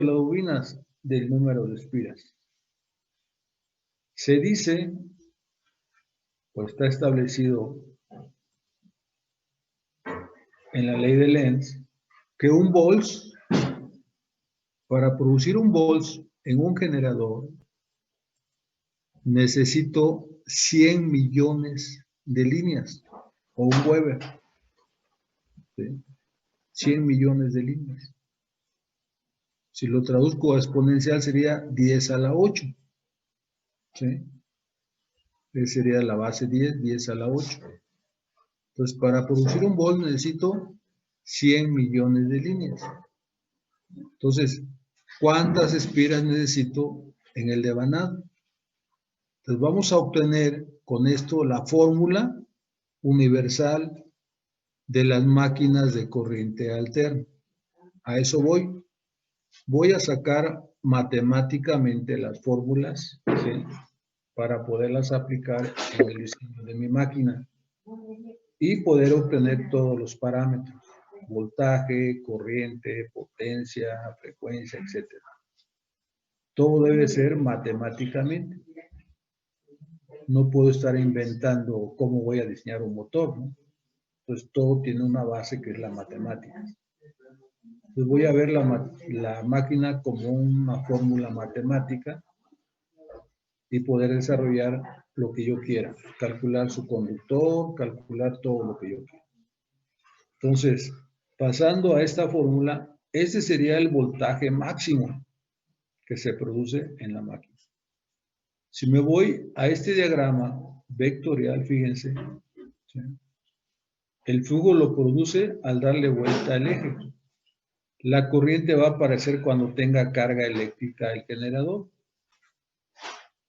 las bobinas del número de espiras. Se dice, o está establecido en la ley de Lenz, que un volts, para producir un volts en un generador, necesito 100 millones de líneas, o un Weber, ¿sí? 100 millones de líneas. Si lo traduzco a exponencial sería 10 a la 8, ¿sí? Esa sería la base 10, 10 a la 8. Entonces, para producir un volt necesito 100 millones de líneas. Entonces, ¿cuántas espiras necesito en el devanado? Entonces, vamos a obtener con esto la fórmula universal de las máquinas de corriente alterna. A eso voy. Voy a sacar matemáticamente las fórmulas, ¿sí?, para poderlas aplicar en el diseño de mi máquina y poder obtener todos los parámetros: voltaje, corriente, potencia, frecuencia, etc. Todo debe ser matemáticamente. No puedo estar inventando cómo voy a diseñar un motor, ¿no? Entonces todo tiene una base que es la matemática. Entonces voy a ver la máquina como una fórmula matemática y poder desarrollar lo que yo quiera, calcular su conductor, calcular todo lo que yo quiera. Entonces, pasando a esta fórmula, este sería el voltaje máximo que se produce en la máquina. Si me voy a este diagrama vectorial, fíjense, ¿sí?, el flujo lo produce al darle vuelta al eje. La corriente va a aparecer cuando tenga carga eléctrica el generador.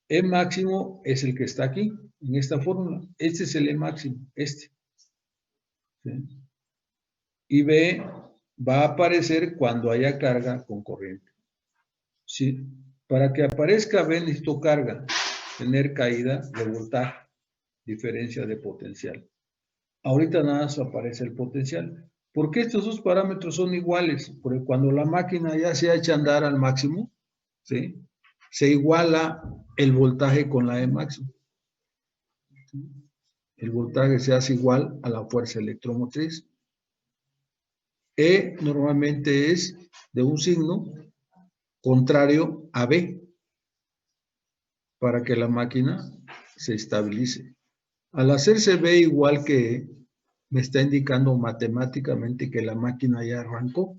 E máximo es el que está aquí, en esta fórmula. Este es el E máximo, este, ¿sí? Y B va a aparecer cuando haya carga con corriente. ¿Sí? Para que aparezca B necesito carga, tener caída de voltaje, diferencia de potencial. Ahorita nada más aparece el potencial. ¿Por qué estos dos parámetros son iguales? Porque cuando la máquina ya se echa a andar al máximo, ¿sí?, se iguala el voltaje con la E máximo. El voltaje se hace igual a la fuerza electromotriz. E normalmente es de un signo contrario a B, para que la máquina se estabilice. Al hacerse B igual que E, me está indicando matemáticamente que la máquina ya arrancó,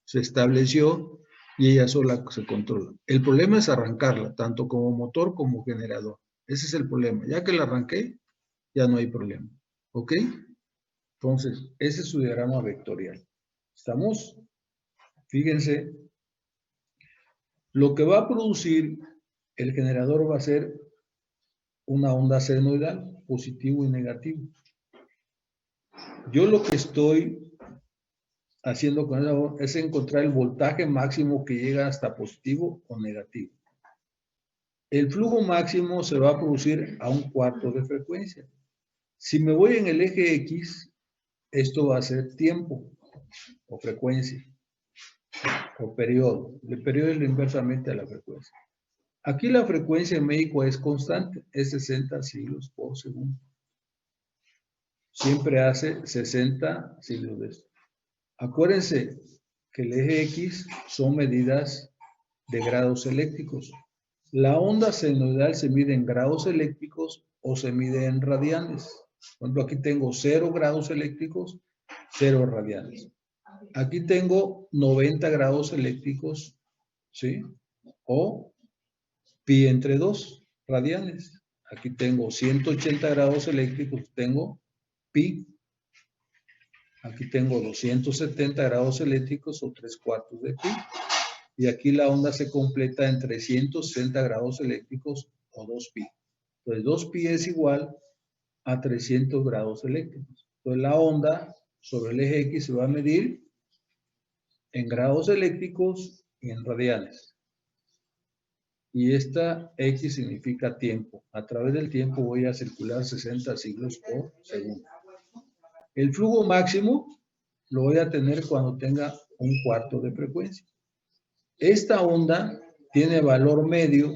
se estableció y ella sola se controla. El problema es arrancarla, tanto como motor como generador. Ese es el problema. Ya que la arranqué, ya no hay problema. ¿Ok? Entonces, ese es su diagrama vectorial. ¿Estamos? Fíjense, lo que va a producir el generador va a ser una onda senoidal, positivo y negativo. Yo lo que estoy haciendo con eso es encontrar el voltaje máximo que llega hasta positivo o negativo. El flujo máximo se va a producir a 1/4 de frecuencia. Si me voy en el eje X, esto va a ser tiempo o frecuencia o periodo. El periodo es inversamente a la frecuencia. Aquí la frecuencia en México es constante, es 60 siglos por segundo. Siempre hace 60 siglos de esto. Acuérdense que el eje X son medidas de grados eléctricos. La onda senoidal se mide en grados eléctricos o se mide en radianes. Por ejemplo, aquí tengo 0 grados eléctricos, 0 radianes. Aquí tengo 90 grados eléctricos, ¿sí? O pi entre 2 radianes. Aquí tengo 180 grados eléctricos, tengo pi. Aquí tengo 270 grados eléctricos o 3/4 de pi. Y aquí la onda se completa en 360 grados eléctricos o 2pi. Entonces 2pi es igual a 300 grados eléctricos. Entonces la onda sobre el eje X se va a medir en grados eléctricos y en radianes. Y esta X significa tiempo. A través del tiempo voy a circular 60 siglos por segundo. El flujo máximo lo voy a tener cuando tenga 1/4 de frecuencia. Esta onda tiene valor medio,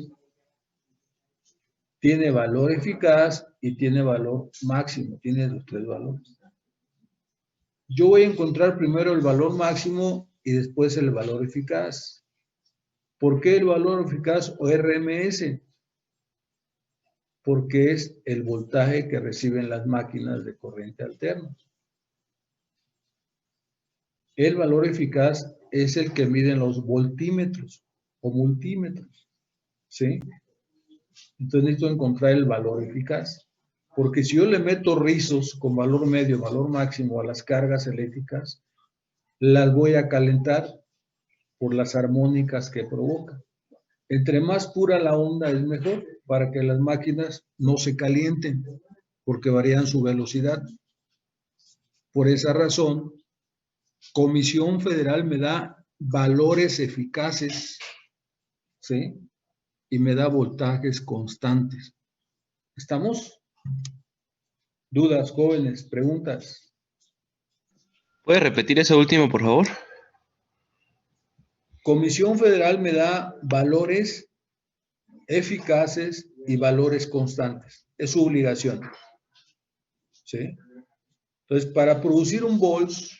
tiene valor eficaz y tiene valor máximo. Tiene los tres valores. Yo voy a encontrar primero el valor máximo y después el valor eficaz. ¿Por qué el valor eficaz o RMS? Porque es el voltaje que reciben las máquinas de corriente alterna. El valor eficaz es el que miden los voltímetros o multímetros, ¿sí? Entonces necesito encontrar el valor eficaz. Porque si yo le meto rizos con valor medio, valor máximo a las cargas eléctricas, las voy a calentar por las armónicas que provoca. Entre más pura la onda es mejor para que las máquinas no se calienten porque varían su velocidad. Por esa razón, Comisión Federal me da valores eficaces, ¿sí? Y me da voltajes constantes. ¿Estamos? ¿Dudas, jóvenes? ¿Preguntas? ¿Puede repetir eso último, por favor? Comisión Federal me da valores eficaces y valores constantes. Es su obligación, ¿sí? Entonces, para producir un volts,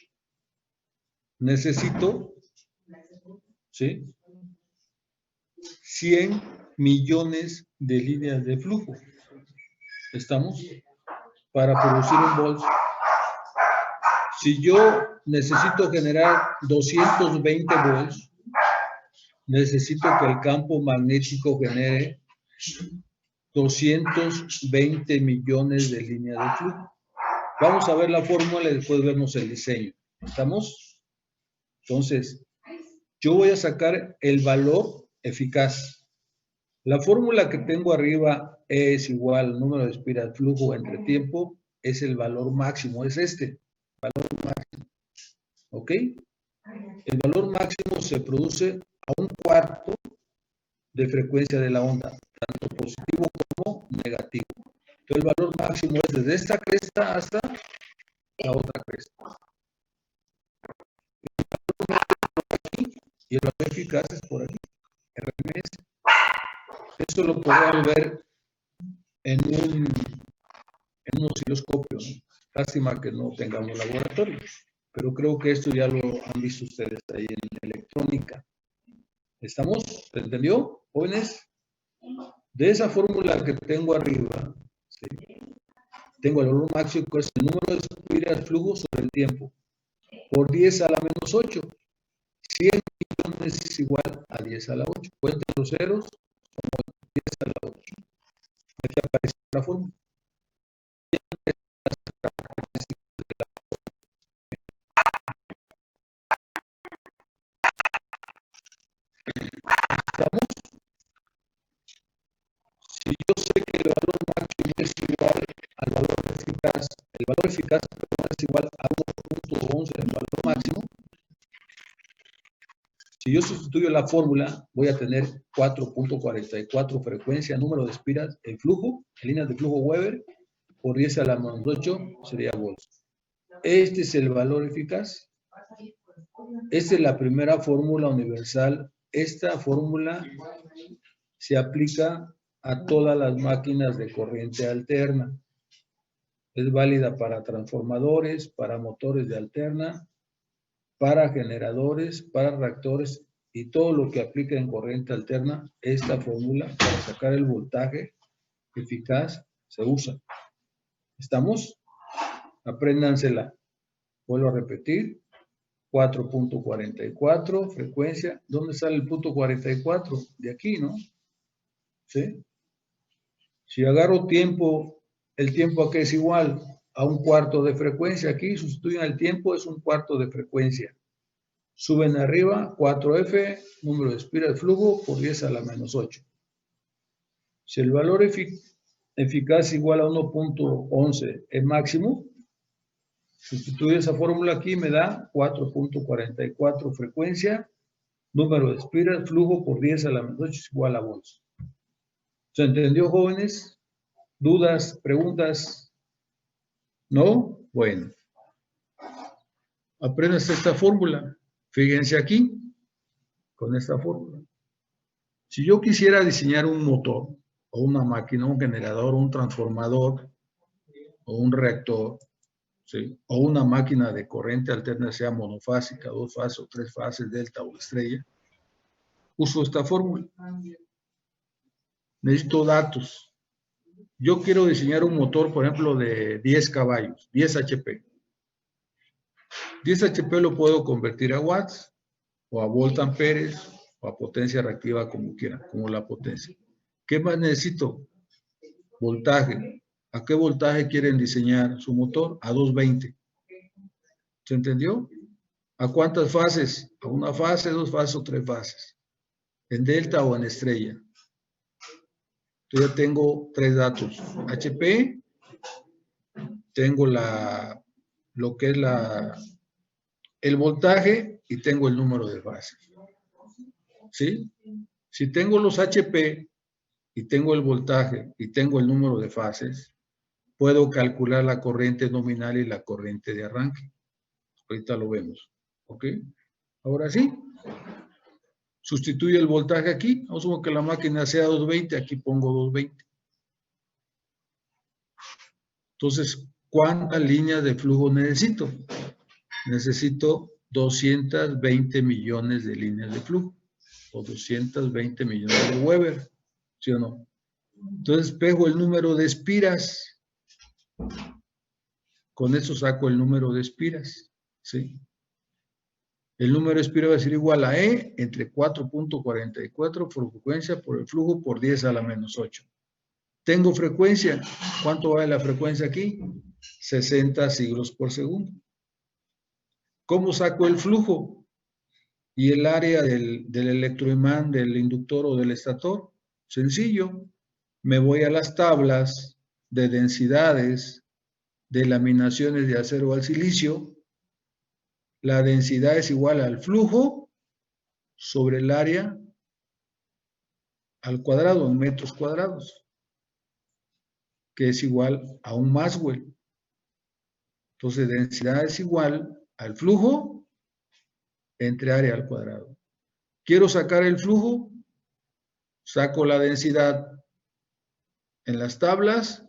necesito, ¿sí? 100 millones de líneas de flujo. ¿Estamos? Para producir un volts. Si yo necesito generar 220 volts, necesito que el campo magnético genere 220 millones de líneas de flujo. Vamos a ver la fórmula y después vemos el diseño. ¿Estamos? Entonces, yo voy a sacar el valor eficaz. La fórmula que tengo arriba es igual al número de espiras flujo entre tiempo, es el valor máximo, es este, valor máximo. ¿Ok? El valor máximo se produce a un cuarto de frecuencia de la onda, tanto positivo como negativo. Entonces, el valor máximo es desde esta cresta hasta la otra cresta. Y el valor eficaz es por aquí, RMS. Esto lo podrán ver en un osciloscopio, ¿no? Lástima que no tengamos laboratorio, pero creo que esto ya lo han visto ustedes ahí en electrónica. ¿Estamos? ¿Se entendió, jóvenes? De esa fórmula que tengo arriba, ¿sí? Tengo el valor máximo, que es el número de espiras flujo sobre el tiempo, por 10 a la menos 8. 100 millones es igual a 10 a la 8. Cuenten los ceros, como 10 a la 8. Aquí aparece la fórmula. ¿Estamos? Si yo sé que el valor máximo es igual al valor eficaz, el valor eficaz es igual a 1.11 del valor máximo, si yo sustituyo la fórmula, voy a tener 4.44 frecuencia, número de espiras en flujo, en líneas de flujo Weber, por 10 a la menos 8 sería volts. Este es el valor eficaz. Esta es la primera fórmula universal. Esta fórmula se aplica a todas las máquinas de corriente alterna. Es válida para transformadores, para motores de alterna, para generadores, para reactores y todo lo que aplica en corriente alterna. Esta fórmula para sacar el voltaje eficaz se usa. ¿Estamos? Apréndansela. Vuelvo a repetir. 4.44, frecuencia. ¿Dónde sale el punto 44? De aquí, ¿no? ¿Sí? Si agarro tiempo, el tiempo aquí es igual a un cuarto de frecuencia. Aquí sustituyen el tiempo, es un cuarto de frecuencia. Suben arriba, 4F, número de espiras de flujo por 10 a la menos 8. Si el valor eficaz igual a 1.11 es máximo, sustituyo esa fórmula aquí, me da 4.44 frecuencia, número de espiras, flujo por 10 a la menos 8 es igual a volts. ¿Se entendió, jóvenes? ¿Dudas? ¿Preguntas? ¿No? Bueno. Aprendas esta fórmula. Fíjense aquí. con esta fórmula. Si yo quisiera diseñar un motor, o una máquina, un generador, un transformador, o un reactor, ¿sí? O una máquina de corriente alterna, sea monofásica, dos fases o tres fases, delta o estrella, uso esta fórmula. Necesito datos. Yo quiero diseñar un motor, por ejemplo, de 10 caballos, 10 HP. 10 HP lo puedo convertir a watts, o a voltamperes, o a potencia reactiva, como quiera, como la potencia. ¿Qué más necesito? Voltaje. ¿A qué voltaje quieren diseñar su motor? A 220. ¿Se entendió? ¿A cuántas fases? ¿A una fase, dos fases o tres fases? ¿En delta o en estrella? Entonces ya tengo tres datos. HP, tengo lo que es el voltaje y tengo el número de fases. ¿Sí? Si tengo los HP y tengo el voltaje y tengo el número de fases, puedo calcular la corriente nominal y la corriente de arranque. Ahorita lo vemos. ¿Ok? Ahora sí. Sustituye el voltaje aquí. Asumo que la máquina sea 220, aquí pongo 220. Entonces, ¿cuántas líneas de flujo necesito? Necesito 220 millones de líneas de flujo, o 220 millones de Weber, ¿sí o no? Entonces, pego el número de espiras. Con eso saco el número de espiras, ¿sí? El número de espiras va a ser igual a E entre 4.44 por frecuencia por el flujo por 10 a la menos 8. Tengo frecuencia. ¿Cuánto vale la frecuencia aquí? 60 siglos por segundo. ¿Cómo saco el flujo? ¿Y el área del electroimán, del inductor o del estator? Sencillo. Me voy a las tablas de densidades de laminaciones de acero al silicio. La densidad es igual al flujo sobre el área al cuadrado, en metros cuadrados, que es igual a un Maxwell. Entonces, densidad es igual al flujo entre área al cuadrado. Quiero sacar el flujo, saco la densidad en las tablas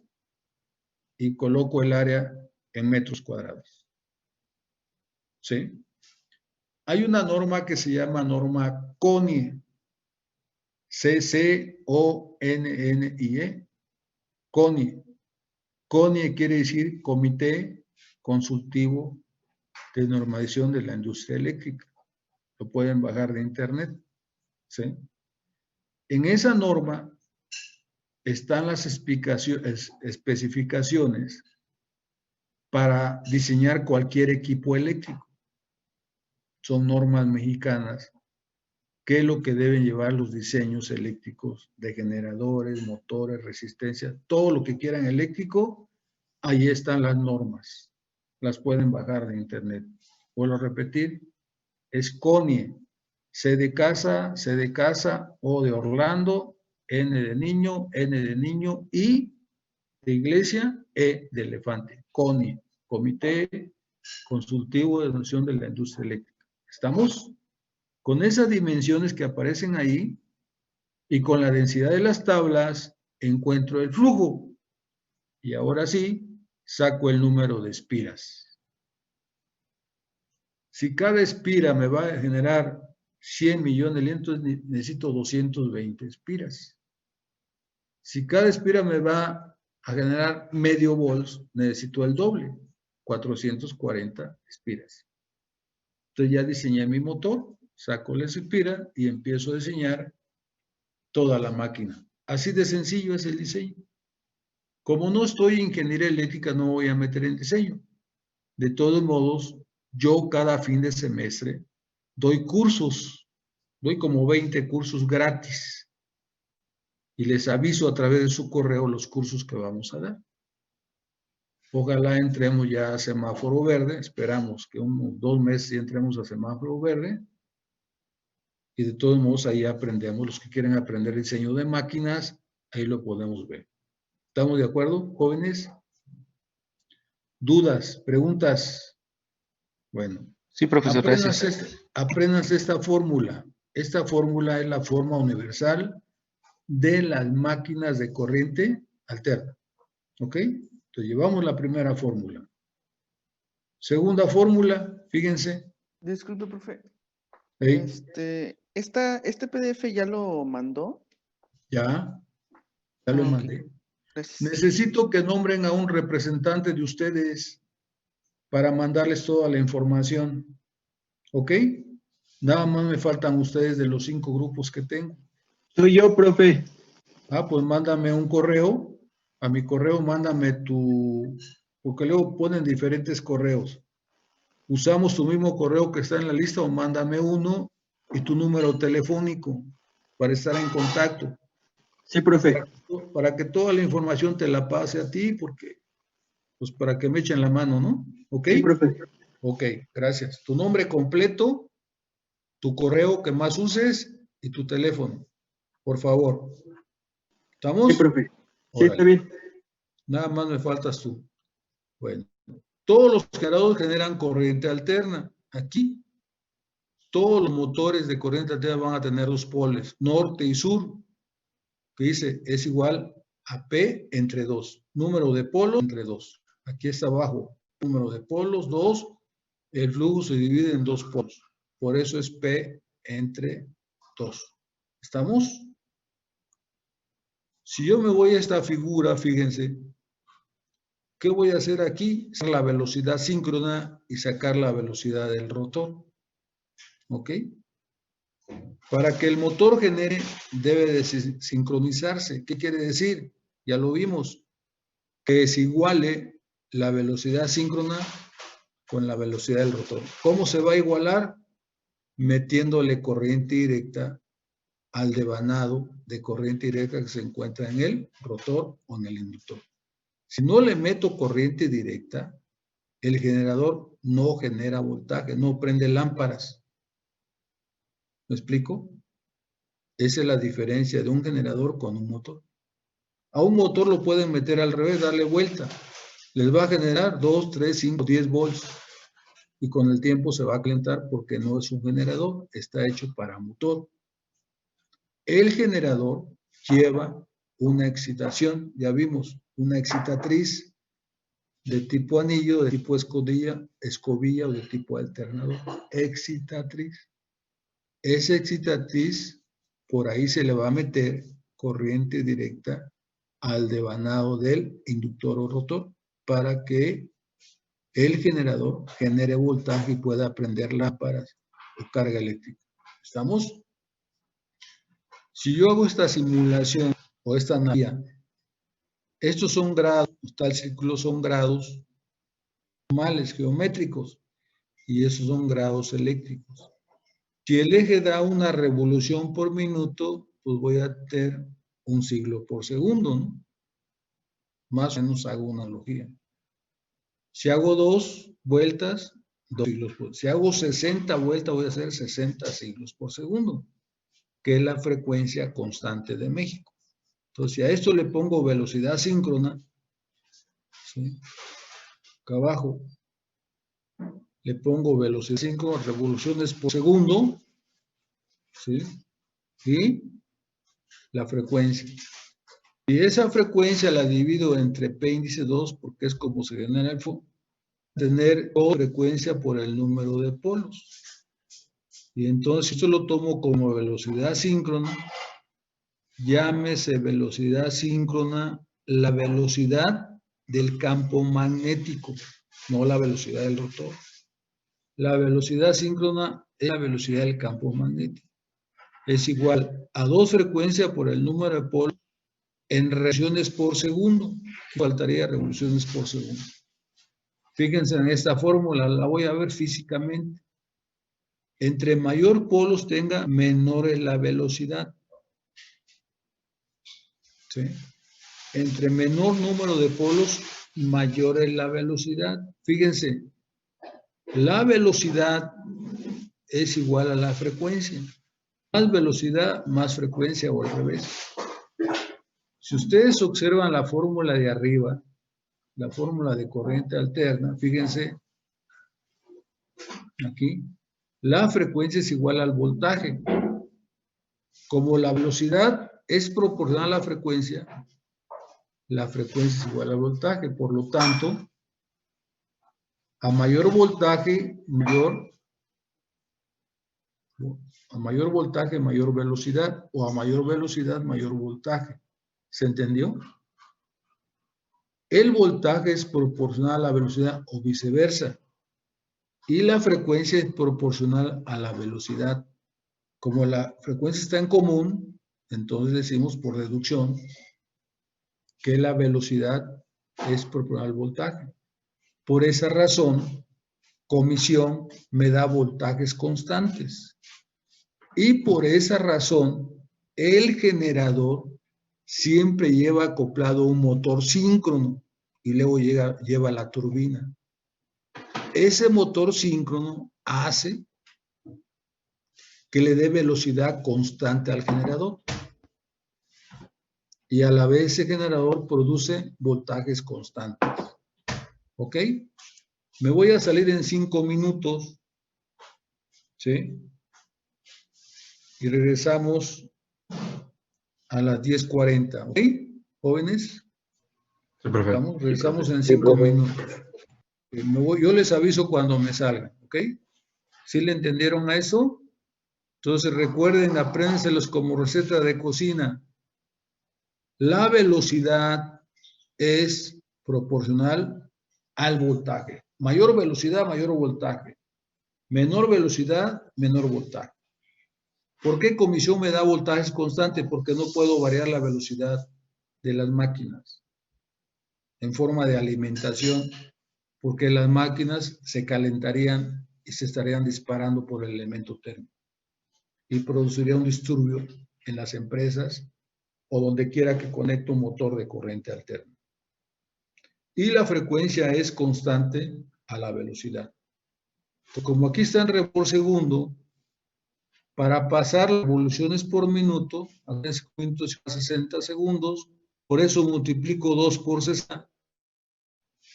y coloco el área en metros cuadrados. ¿Sí? Hay una norma que se llama norma CONIE, C-C-O-N-N-I-E, CONIE. CONIE quiere decir Comité Consultivo de Normalización de la Industria Eléctrica. Lo pueden bajar de internet. ¿Sí? En esa norma están las especificaciones para diseñar cualquier equipo eléctrico. Son normas mexicanas. ¿Qué es lo que deben llevar los diseños eléctricos de generadores, motores, resistencia? Todo lo que quieran eléctrico, ahí están las normas. Las pueden bajar de internet. Vuelvo a repetir, es CONIE, C de casa, O de Orlando, N de niño, I de iglesia, E de elefante. CONIE, Comité Consultivo de Noción de la Industria Eléctrica. ¿Estamos? Con esas dimensiones que aparecen ahí y con la densidad de las tablas, encuentro el flujo. Y ahora sí, saco el número de espiras. Si cada espira me va a generar 100 millones de litros, entonces necesito 220 espiras. Si cada espira me va a generar medio volts, necesito el doble, 440 espiras. Entonces ya diseñé mi motor, saco la espira y empiezo a diseñar toda la máquina. Así de sencillo es el diseño. Como no estoy en ingeniería eléctrica, no voy a meter en diseño. De todos modos, yo cada fin de semestre doy cursos, doy como 20 cursos gratis y les aviso a través de su correo los cursos que vamos a dar. Ojalá entremos ya a semáforo verde, esperamos que unos 2 meses ya entremos a semáforo verde y de todos modos ahí aprendemos, los que quieren aprender diseño de máquinas, ahí lo podemos ver. ¿Estamos de acuerdo, jóvenes? ¿Dudas? ¿Preguntas? Bueno, Sí, profesor, gracias. apréndanse esta fórmula. Esta fórmula es la forma universal de las máquinas de corriente alterna. ¿Ok? Entonces llevamos la primera fórmula. Segunda fórmula, fíjense. Disculpe, profe. ¿Eh? Este PDF ya lo mandó. Ya lo Ok, mandé. gracias. Necesito que nombren a un representante de ustedes para mandarles toda la información. ¿Ok? Nada más me faltan ustedes de los 5 grupos que tengo. Soy yo, profe. Pues mándame un correo. A mi correo mándame porque luego ponen diferentes correos. Usamos tu mismo correo que está en la lista o mándame uno y tu número telefónico para estar en contacto. Sí, profe. Para que toda la información te la pase a ti, porque, pues para que me echen la mano, ¿no? ¿Ok? Sí, profe. Ok, gracias. Tu nombre completo, tu correo que más uses y tu teléfono, por favor. ¿Estamos? Sí, profe. Sí, Órale. está bien. Nada más me faltas tú. Bueno, todos los generadores generan corriente alterna. Aquí, todos los motores de corriente alterna van a tener dos poles, norte y sur, que dice es igual a P entre 2. Número de polos entre 2. Aquí está abajo. Número de polos, 2. El flujo se divide en dos polos. Por eso es P entre 2. ¿Estamos? Si yo me voy a esta figura, fíjense, ¿qué voy a hacer aquí? Sacar la velocidad síncrona y sacar la velocidad del rotor. ¿Ok? Para que el motor genere, debe de sincronizarse. ¿Qué quiere decir? Ya lo vimos. Que es iguale la velocidad síncrona con la velocidad del rotor. ¿Cómo se va a igualar? Metiéndole corriente directa al devanado de corriente directa que se encuentra en el rotor o en el inductor. Si no le meto corriente directa, el generador no genera voltaje, no prende lámparas. ¿Me explico? Esa es la diferencia de un generador con un motor. A un motor lo pueden meter al revés, darle vuelta. Les va a generar 2, 3, 5, 10 volts. Y con el tiempo se va a calentar porque no es un generador, está hecho para motor. El generador lleva una excitación, ya vimos, una excitatriz de tipo anillo, de tipo escobilla o de tipo alternador. Excitatriz. Esa excitatriz, por ahí se le va a meter corriente directa al devanado del inductor o rotor para que el generador genere voltaje y pueda prender lámparas o carga eléctrica. ¿Estamos? Si yo hago esta simulación o esta analogía, estos son grados, tal círculo son grados normales, geométricos, y esos son grados eléctricos. Si el eje da una revolución por minuto, pues voy a tener un siglo por segundo, ¿no? Más o menos hago una analogía. Si hago 2 vueltas, 2 siglos por segundo. Si hago 60 vueltas, voy a hacer 60 siglos por segundo, que es la frecuencia constante de México. Entonces, si a esto le pongo velocidad síncrona, ¿sí? Acá abajo le pongo velocidad síncrona, revoluciones por segundo, ¿sí? Y la frecuencia. Y esa frecuencia la divido entre P índice 2, porque es como se genera el fondo, tener frecuencia por el número de polos. Y entonces esto lo tomo como velocidad síncrona. Llámese velocidad síncrona la velocidad del campo magnético, no la velocidad del rotor. La velocidad síncrona es la velocidad del campo magnético. Es igual a 2 frecuencias por el número de polos en revoluciones por segundo. Faltaría revoluciones por segundo. Fíjense en esta fórmula, la voy a ver físicamente. Entre mayor polos tenga, menor es la velocidad. ¿Sí? Entre menor número de polos, mayor es la velocidad. Fíjense, la velocidad es igual a la frecuencia. Más velocidad, más frecuencia o al revés. Si ustedes observan la fórmula de arriba, la fórmula de corriente alterna, fíjense aquí, la frecuencia es igual al voltaje. Como la velocidad es proporcional a la frecuencia es igual al voltaje. Por lo tanto, a mayor voltaje, mayor velocidad, o a mayor velocidad, mayor voltaje. ¿Se entendió? El voltaje es proporcional a la velocidad o viceversa. Y la frecuencia es proporcional a la velocidad. Como la frecuencia está en común, entonces decimos por deducción que la velocidad es proporcional al voltaje. Por esa razón, comisión me da voltajes constantes. Y por esa razón, el generador siempre lleva acoplado un motor síncrono y luego lleva la turbina. Ese motor síncrono hace que le dé velocidad constante al generador. Y a la vez ese generador produce voltajes constantes. ¿Ok? Me voy a salir en 5 minutos. ¿Sí? Y regresamos a las 10:40. ¿Ok? Jóvenes. Sí, profe. Regresamos en 5 minutos. Yo les aviso cuando me salgan. ¿Ok? ¿Sí le entendieron a eso? Entonces recuerden, apréndanselos como receta de cocina. La velocidad es proporcional al voltaje. Mayor velocidad, mayor voltaje. Menor velocidad, menor voltaje. ¿Por qué comisión me da voltajes constantes? Porque no puedo variar la velocidad de las máquinas en forma de alimentación, porque las máquinas se calentarían y se estarían disparando por el elemento térmico y produciría un disturbio en las empresas o donde quiera que conecte un motor de corriente alterna. Y la frecuencia es constante a la velocidad. Entonces, como aquí está en revolución por segundo, para pasar las revoluciones por minuto, a 10 minutos y 60 segundos, por eso multiplico 2 por 60,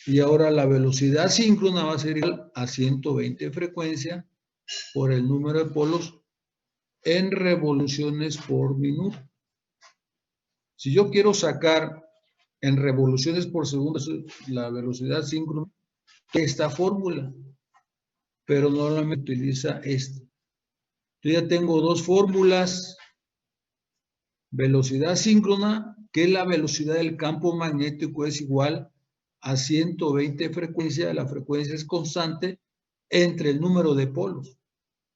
y ahora la velocidad síncrona va a ser igual a 120 frecuencia por el número de polos en revoluciones por minuto. Si yo quiero sacar en revoluciones por segundo la velocidad síncrona, esta fórmula, pero normalmente utiliza esta. Yo ya tengo 2 fórmulas. Velocidad síncrona, que la velocidad del campo magnético es igual a 120 frecuencia, la frecuencia es constante entre el número de polos.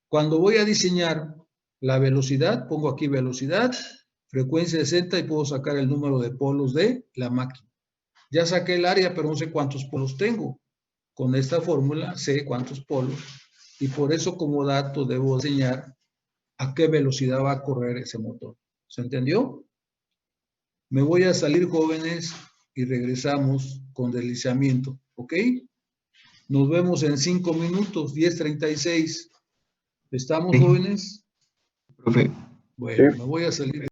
Cuando voy a diseñar la velocidad, pongo aquí velocidad, frecuencia 60 y puedo sacar el número de polos de la máquina. Ya saqué el área, pero no sé cuántos polos tengo. Con esta fórmula sé cuántos polos y por eso como dato debo enseñar a qué velocidad va a correr ese motor. ¿Se entendió? Me voy a salir, jóvenes, y regresamos con deslizamiento. ¿Ok? Nos vemos en 5 minutos, 10:36. ¿Estamos, Sí. jóvenes? Profe. Bueno, Sí. me voy a salir.